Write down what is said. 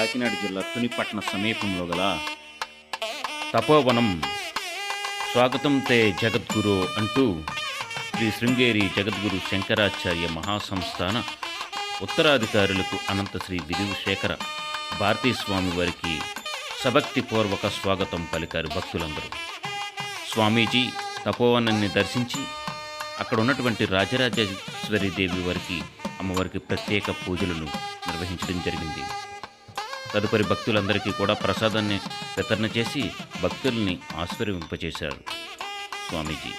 కాకినాడ జిల్లా తునిపట్న సమీపంలో గల తపోవనం స్వాగతం తే జగద్గురు అంటూ శ్రీ శృంగేరి జగద్గురు శంకరాచార్య మహాసంస్థాన ఉత్తరాధికారులకు అనంత శ్రీ విధుశేఖర భారతీస్వామి వారికి సభక్తిపూర్వక స్వాగతం పలికారు భక్తులందరూ. స్వామీజీ తపోవనాన్ని దర్శించి అక్కడ ఉన్నటువంటి రాజరాజేశ్వరి దేవి వారికి అమ్మవారికి ప్రత్యేక పూజలను నిర్వహించడం జరిగింది. తదుపరి భక్తులందరికీ కూడా ప్రసాదాన్ని వితరణ చేసి భక్తుల్ని ఆశీర్వదింపచేశారు స్వామీజీ.